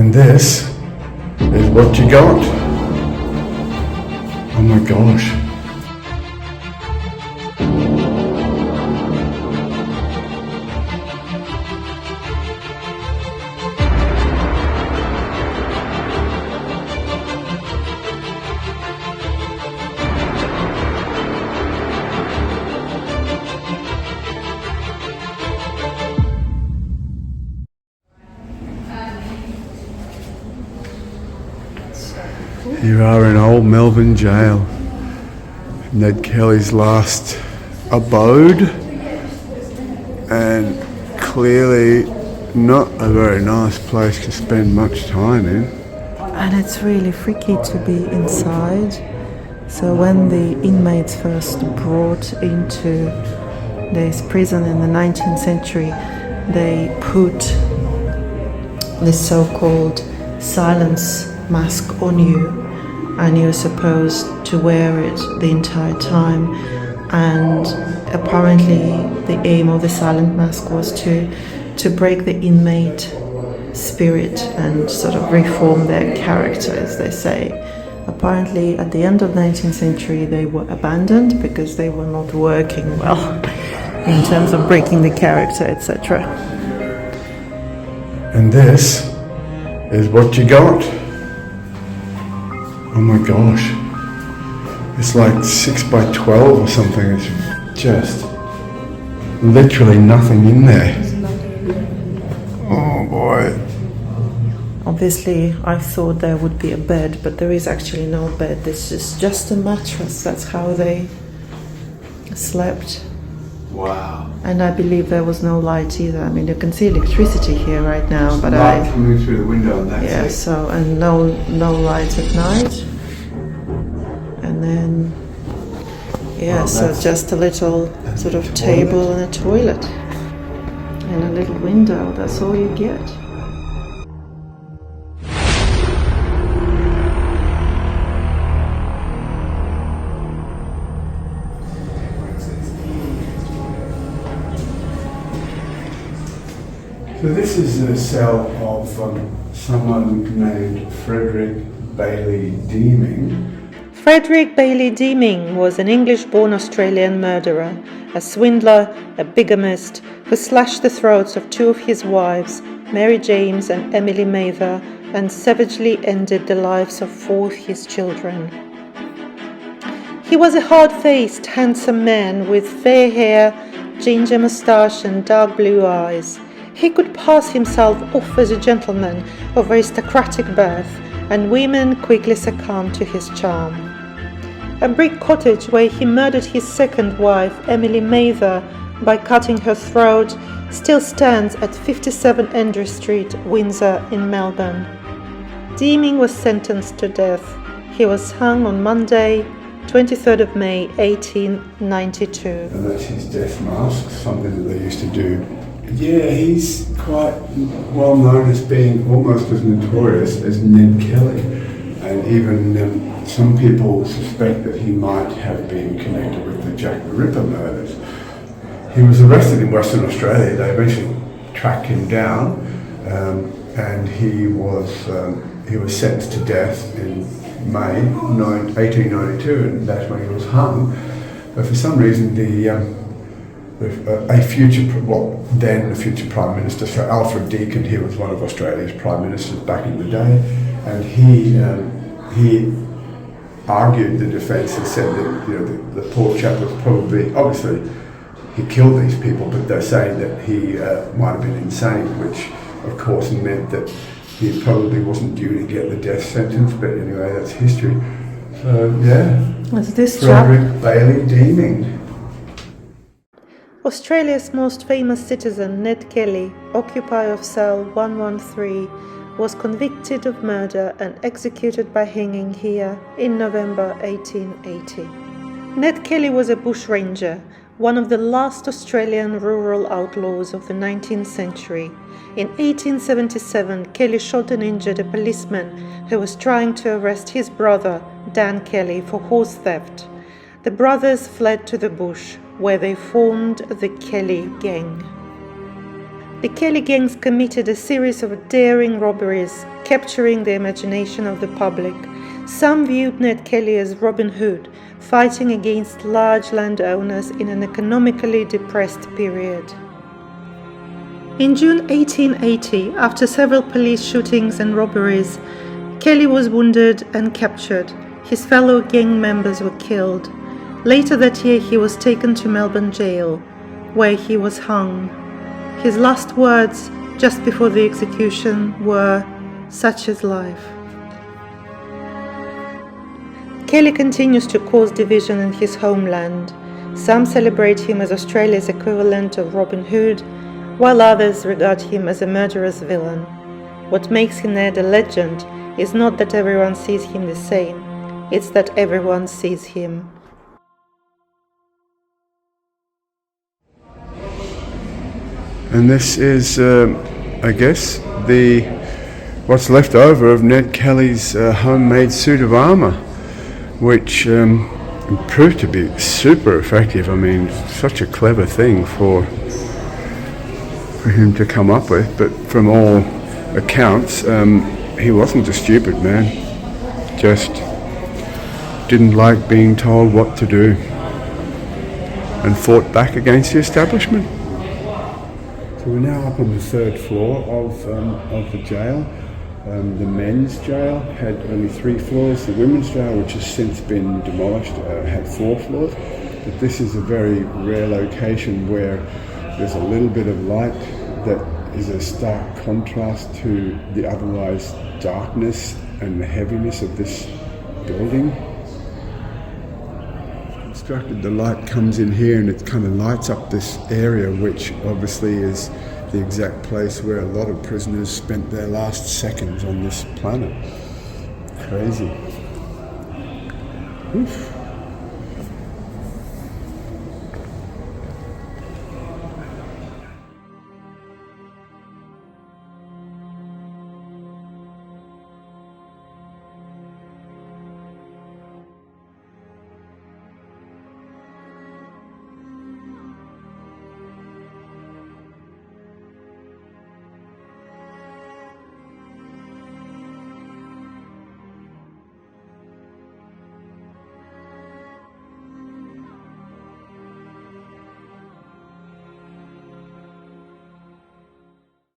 And this is what you got. Oh my gosh. You are in old Melbourne Jail, Ned Kelly's last abode, and clearly not a very nice place to spend much time in. And it's really freaky to be inside. So when the inmates first brought into this prison in the 19th century, they put this so-called silence mask on you, and you're supposed to wear it the entire time. And apparently the aim of the silent mask was to break the inmate spirit and sort of reform their character, as they say. Apparently at the end of the 19th century they were abandoned because they were not working well in terms of breaking the character, etc. And this is what you got. Oh my gosh. It's like 6 by 12 or something. It's just literally nothing in there. Oh boy. Obviously I thought there would be a bed, but there is actually no bed. This is just a mattress. That's how they slept. Wow. And I believe there was no light either. I mean, you can see electricity here right now, but light coming through the window, and that's yeah, it. so, and no light at night. And then yeah, so just a little sort of table and a toilet and a little window. That's all you get. So this is a cell of someone named Frederick Bailey Deeming. Frederick Bailey Deeming was an English-born Australian murderer, a swindler, a bigamist, who slashed the throats of two of his wives, Mary James and Emily Mather, and savagely ended the lives of 4 of his children. He was a hard-faced, handsome man with fair hair, ginger moustache and dark blue eyes. He could pass himself off as a gentleman of aristocratic birth, and women quickly succumbed to his charm. A brick cottage where he murdered his second wife, Emily Mather, by cutting her throat, still stands at 57 Andrew Street, Windsor in Melbourne. Deeming was sentenced to death. He was hung on Monday, 23rd of May, 1892. And that's his death mask, something that they used to do. Yeah, he's quite well known as being almost as notorious as Ned Kelly. And even some people suspect that he might have been connected with the Jack the Ripper murders. He was arrested in Western Australia. They eventually tracked him down, and he was sentenced to death in May 1892, and that's when he was hung. But for some reason, a future Prime Minister, so Alfred Deakin, he was one of Australia's Prime Ministers back in the day, and he argued the defence and said that the poor chap was probably, obviously he killed these people, but they're saying that he might have been insane, which of course meant that he probably wasn't due to get the death sentence, but anyway, that's history. So yeah, Frederick Bailey Deeming. Australia's most famous citizen, Ned Kelly, occupier of cell 113, was convicted of murder and executed by hanging here in November 1880. Ned Kelly was a bushranger, one of the last Australian rural outlaws of the 19th century. In 1877, Kelly shot and injured a policeman who was trying to arrest his brother, Dan Kelly, for horse theft. The brothers fled to the bush, where they formed the Kelly Gang. The Kelly gangs committed a series of daring robberies, capturing the imagination of the public. Some viewed Ned Kelly as Robin Hood, fighting against large landowners in an economically depressed period. In June 1880, after several police shootings and robberies, Kelly was wounded and captured. His fellow gang members were killed. Later that year, he was taken to Melbourne Jail, where he was hung. His last words, just before the execution, were, "Such is life." Kelly continues to cause division in his homeland. Some celebrate him as Australia's equivalent of Robin Hood, while others regard him as a murderous villain. What makes Ned a legend is not that everyone sees him the same, it's that everyone sees him. And this is, I guess, what's left over of Ned Kelly's homemade suit of armour, which proved to be super effective. I mean, such a clever thing for him to come up with. But from all accounts, he wasn't a stupid man. Just didn't like being told what to do, and fought back against the establishment. So we're now up on the third floor of the jail. The men's jail had only 3 floors. The women's jail, which has since been demolished, had 4 floors. But this is a very rare location where there's a little bit of light that is a stark contrast to the otherwise darkness and the heaviness of this building. The light comes in here and it kind of lights up this area, which obviously is the exact place where a lot of prisoners spent their last seconds on this planet. Crazy. Oof.